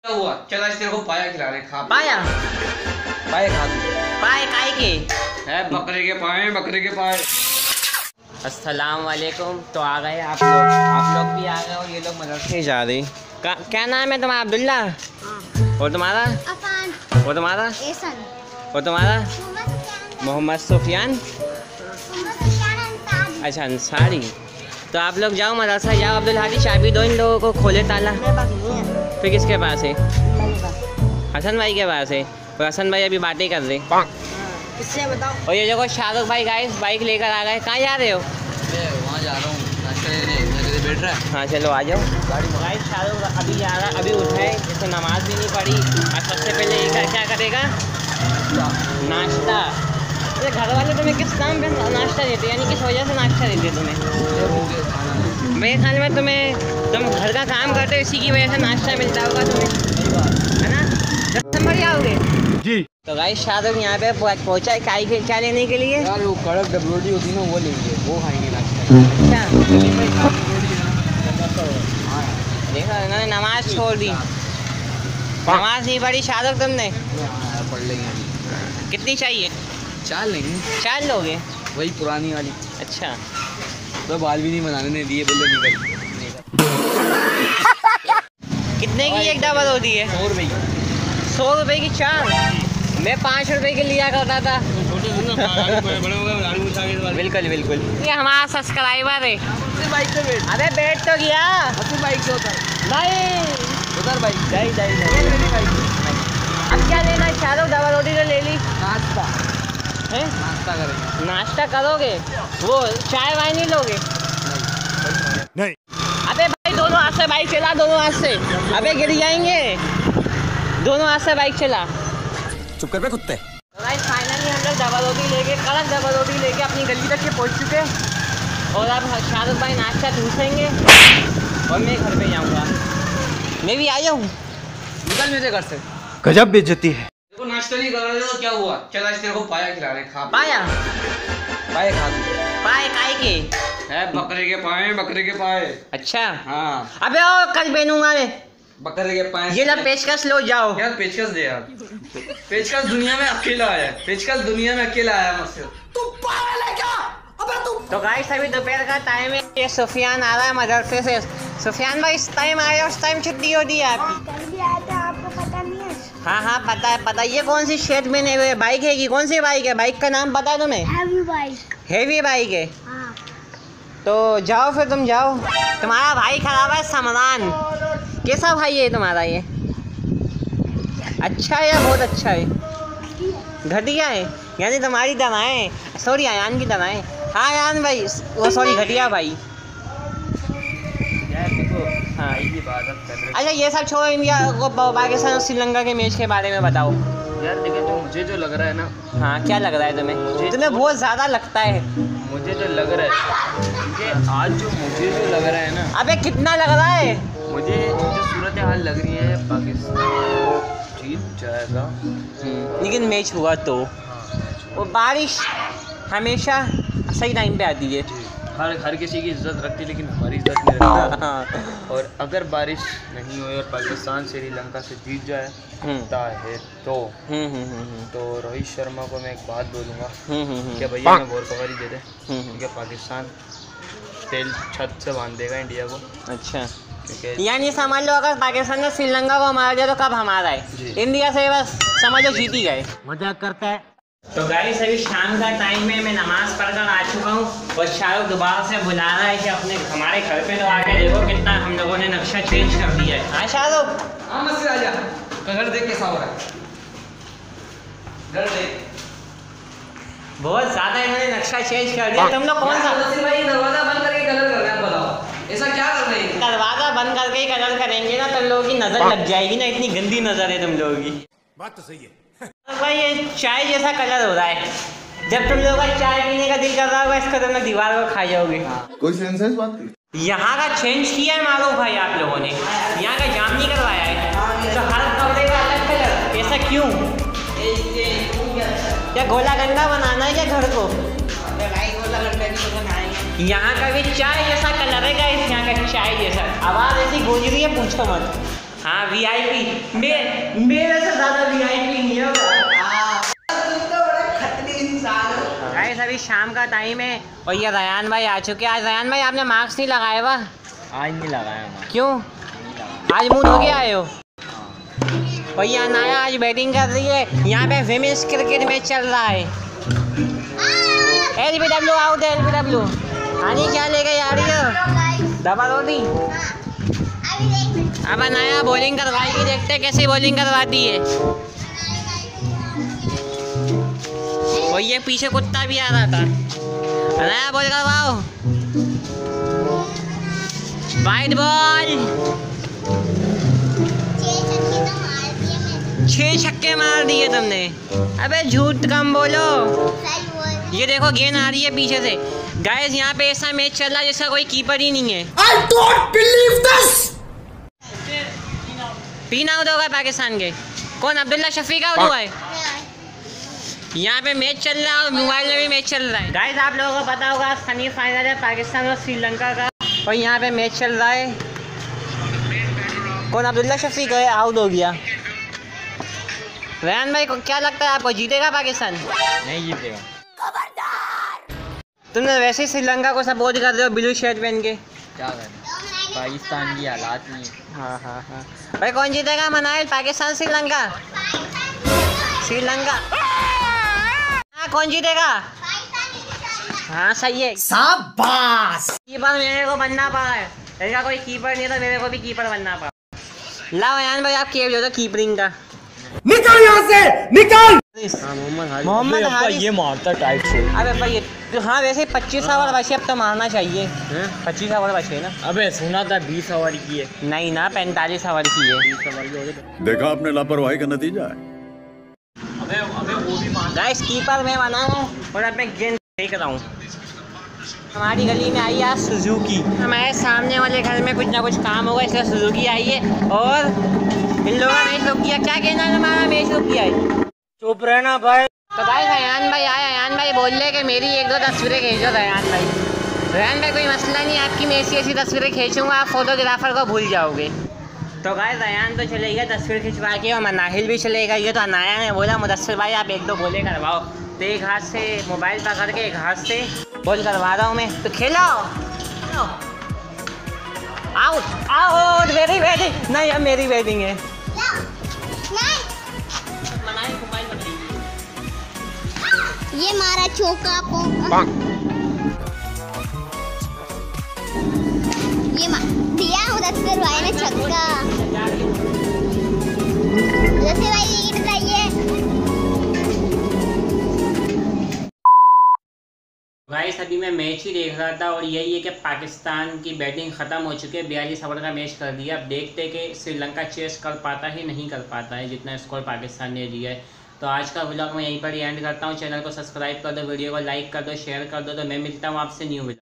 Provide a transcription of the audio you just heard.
क्या हुआ? चल आज तेरे को पाया खिला रहे। खा पाया पाए खा तू। पाए काय के है बकरे के पाए, बकरे के पाए। अस्सलाम वालेकुम। तो आ गए आप लोग भी आ गए और ये लोग मदरसे जा रहे। क्या नाम है तुम्हारा? अब्दुल्ला। और तुम्हारा? अफान। और तुम्हारा? एहसन। और तुम्हारा? मोहम्मद सुफियान। अच्छा अंसारी। तो आप लोग जाओ मदरसा जाओ। अब्दुल हादी चाबी दो इन लोगों को, खोले ताला। फिर किसके पास है? हसन भाई के पास है। और हसन भाई अभी बातें कर रहे। किससे बताओ? और ये देखो शाहरुख भाई गाइस बाइक लेकर आ गए। कहाँ जा रहे हो? वहाँ जा रहा हूँ नाश्ता लेने। बैठ रहा है। हाँ चलो आ जाओ। गाइस शाहरुख अभी जा रहा, अभी उठा है, इससे नमाज भी नहीं पढ़ी। और सबसे पहले ये क्या करेगा? नाश्ता। अरे घर वाले तुम्हें किस काम पे नाश्ता देते, यानी किस वजह से नाश्ता देते तुम्हें? मेरे ख्याल में तुम घर का काम करते हो, इसी की वजह से नाश्ता मिलता होगा तुम्हें, है ना? 10 नंबर ही आओगे जी। तो गाइस शाहरुख यहाँ पे पहुँचा है क्या लेने के लिए? यार वो कड़क डबरोटी होती है ना, वो लेंगे, वो खाएंगे नाश्ता। अच्छा देखो इन्होंने नमाज छोड़ दी। नमाज नहीं पढ़ी शाहरुख तुमने? पढ़ लेंगे। कितनी चाहिए? 4 लेंगे। 4 लोगे? वही पुरानी वाली। अच्छा तो बाल भी नहीं बनाने दिए, बोले निकल। कितने की एक डबल होती है? 100 रुपये की। 100 रुपये की 4? मैं 5 रुपये की लिया करता था। बिल्कुल बिल्कुल। ये हमारा सब्सक्राइबर है। बाइक से बैठ। अरे बैठ तो गया। बाइक से उतर। नहीं उतर बाइक। अब क्या लेना है शाहरुख? डबल रोटी तो ले ली। नाश्ता है? नाश्ता करेंगे। नाश्ता करोगे? वो चाय वाय नहीं लोगे? नहीं। अबे भाई दोनों हाथ से बाइक चला, दोनों हाथ से। अबे गिर जाएंगे। दोनों हाथ से बाइक चला। चुप कर बे कुत्ते। तो गाइस फाइनली हम लोग डबल रोटी लेके, कड़क डबल रोटी लेके अपनी गली तक के पहुंच चुके। और अब शाहरुख भाई नाश्ता ठूसेंगे और मैं घर पे जाऊंगा। मैं भी आ जाऊँ? निकल मेरे घर से। गजब बेइज्जती है। देखो नाश्ता नहीं कर रहे तो क्या हुआ? चल आज तेरे को पाया खिला रहे। खा पाया पाए खा तू। पाए काय के है बकरे के पाए, बकरे के पाए। अच्छा हाँ अबे ओ कल पहनूंगा मैं। बकरे के पाए। ये लो पेचकस लो जाओ। यार पेचकस दे यार। पेचकस दुनिया में अकेला आया। पेचकस दुनिया में अकेला आया मुझसे। तू पागल है क्या? अबे तू। तो गाइस अभी दोपहर का टाइम है। ये सुफियान आ रहा है मदरसे से। सुफियान भाई इस टाइम आया, उस टाइम छुट्टी होती है आपकी? कल भी आया था, आपको पता नहीं है? हाँ हाँ पता है पता है। ये कौन सी शेड में नहीं हुए बाइक है? कि कौन सी बाइक है? बाइक का नाम पता है तुम्हें? Heavy bike. हेवी बाइक है। हाँ। तो जाओ फिर तुम जाओ। तुम्हारा भाई खराब है समरान। कैसा भाई है तुम्हारा ये? अच्छा है या बहुत अच्छा है? घटिया है यानी तुम्हारी तरह है। सॉरी आयान की तरह है। हाँ आयान भाई, वो सॉरी घटिया भाई। हाँ अच्छा ये सब छोड़ो, इंडिया को पाकिस्तान और श्रीलंका के मैच के बारे में बताओ। यार देखिए तो मुझे जो लग रहा है ना। हाँ क्या लग रहा है तुम्हें? तुम्हें बहुत ज़्यादा लगता है। मुझे जो लग रहा है कि आज जो मुझे जो लग रहा है ना। अबे कितना लग रहा है? मुझे जो सूरत हाल लग रही है पाकिस्तान जीत जाएगा। लेकिन मैच हुआ तो वो बारिश हमेशा सही टाइम पे आती है। हर किसी की इज्जत रखती है लेकिन हमारी इज्जत नहीं रखती। और अगर बारिश नहीं हुई और पाकिस्तान श्रीलंका से जीत जाए है तो रोहित शर्मा को मैं एक बात बोलूँगा कि भैया मैं बोर कवर ही दे दे, क्योंकि पाकिस्तान तेल छत से बांध देगा इंडिया को। अच्छा यानी समझ लो अगर पाकिस्तान ने श्रीलंका को मार दिया तो कब हमारा है? इंडिया से बस समझ लो जीत ही गए। मजाक करता है। तो गाइस अभी शाम का टाइम में मैं नमाज पढ़कर आ चुका हूँ और शाहरुख दोबारा से बुला रहा है कि अपने हमारे घर पे तो आके देखो कितना हम लोगों ने नक्शा चेंज कर दिया है। हाँ शाहरुख? हाँ मस्जिद आ जा। घर देख कैसा हो रहा है? घर देख बहुत ज़्यादा इन्होंने नक्शा चेंज कर दिया। तुम लोग कौन सा भाई दरवाजा बंद करके कलर कर रहे हैं? बताओ ऐसा क्या कर रहे हैं? दरवाजा बंद करके ही कलर करेंगे ना, तुम लोगों की नज़र लग जाएगी ना। इतनी गंदी नज़र है तुम लोगों की। बात तो सही है। भाई ये चाय जैसा कलर हो रहा है। जब तुम लोगों का चाय पीने का दिल कर रहा होगा इसका तुम लोग दीवार को खा जाओगे। कोई सेंस है इस बात की? यहाँ का चेंज किया है मालूम भाई आप लोगों ने? यहाँ का जाम नहीं करवाया है तो हर कमरे का अलग कलर। ऐसा क्यों? क्या गोला गंडा बनाना है क्या घर को? यहाँ का भी चाय जैसा कलर है गाइस। यहाँ का चाय जैसा आवाज़ ऐसी गूंज रही है पूछो मत। हाँ VIP मेरे से ज़्यादा VIP नहीं है। गाइस अभी शाम का टाइम है और ये रयान भाई आ चुके हैं। आज रयान भाई आपने मास्क नहीं लगाया हुआ? आज नहीं लगाया मैं। क्यों? आज मुंह धो के आए हो? और ये अनाया आज बैटिंग कर रही है। यहाँ पे विमेंस क्रिकेट मैच चल रहा है। LBW आउट है। LBW आनी क्या लेके जा रही हो? दबा रोटी। अब अनाया बॉलिंग करवाएगी, देखते हैं कैसे बॉलिंग करवाती है। और ये पीछे कुत्ता भी आ रहा था। अनाया बॉल करवाओ। Wide ball. 6 छक्के मार दिए तुमने। अबे झूठ कम बोलो। ये देखो गेंद आ रही है पीछे से। गाइस यहाँ पे ऐसा मैच चल रहा है जिसका कोई कीपर ही नहीं है। I don't believe this! 3 out हो गए पाकिस्तान के। कौन? अब्दुल्ला शफीक आउट हुआ है। यहाँ पे मैच चल रहा है और मोबाइल में भी मैच चल रहा है। गाइस आप लोगों को पता होगा सेमीफाइनल है पाकिस्तान और श्रीलंका का और यहाँ पे मैच चल रहा है। कौन? अब्दुल्ला शफीक है, आउट हो गया। रयान भाई को क्या लगता है आपको जीतेगा पाकिस्तान? नहीं जीतेगा। तुमने वैसे ही श्रीलंका को सपोर्ट कर रहे हो ब्लू शर्ट पहन के। क्या करें, पाकिस्तान की हालात नहीं है। हाँ भाई कौन जीतेगा मनाइल? पाकिस्तान श्रीलंका? श्रीलंका। हाँ कौन जीतेगा? हाँ सही है। शाबाश! कीपर मेरे को बनना पड़ा है। इसका कोई कीपर नहीं था, मेरे को भी कीपर बनना पड़ा। लाओ यान भाई आप खेल जो कीपरिंग का। निकल यहाँ से, निकल! मोहम्मद हारिस ये मारता टाइट से। अबे भाई तो हाँ वैसे 25 ओवर बचे, अब तो मारना चाहिए। 25 ओवर बचे ना? अबे सुना था 20 ओवर की है। नहीं ना 45 ओवर की है। 20 ओवर की हो गई। देखा आपने लापरवाही का नतीजा है। अबे वो भी मार। गाइस कीपर मैं बना हूँ और अब मैं गेंद फेंक रहा हूँ। हमारी गली में आई है सुजुकी। हमारे सामने वाले घर में कुछ ना कुछ काम होगा इसलिए सुजुकी आई है और इन लोगों ने मैच रुक किया। क्या कहना है तुम्हारा? मैच रुक किया है। चुप रहना भाई। तो गाइस रयान भाई आया। रयान भाई बोल रहे कि मेरी 1-2 तस्वीरें खींचो। रयान भाई कोई मसला नहीं, आपकी मैं ऐसी तस्वीरें खींचूंगा, आप फोटोग्राफर को भूल जाओगे। तो गाइस रयान तो चले गया तस्वीर खिंचवा के और मनाहिल भी चलेगा। ये तो अनाया ने बोला मुदस्सिर भाई आप 1-2 बोले करवाओ, तो एक हाथ से मोबाइल पकड़ के एक हाथ से बॉल करवा रहा हूँ मैं। तो खेलो। Out out. मेरी बैटिंग नहीं, अब मेरी बैटिंग है। ये मारा चौका को। ये दिया मुदस्सिर भाई ने छक्का। मुदस्सिर भाई ये बताइए। गाइस अभी मैं मैच ही देख रहा था और यही है कि पाकिस्तान की बैटिंग ख़त्म हो चुकी है। 42 ओवर का मैच कर दिया। अब देखते हैं कि श्रीलंका चेस कर पाता है नहीं कर पाता है जितना स्कोर पाकिस्तान ने दिया है। तो आज का व्लॉग मैं यहीं पर ही एंड करता हूँ। चैनल को सब्सक्राइब कर दो, वीडियो को लाइक कर दो, शेयर कर दो। तो मैं मिलता हूँ आपसे न्यू वीडियो।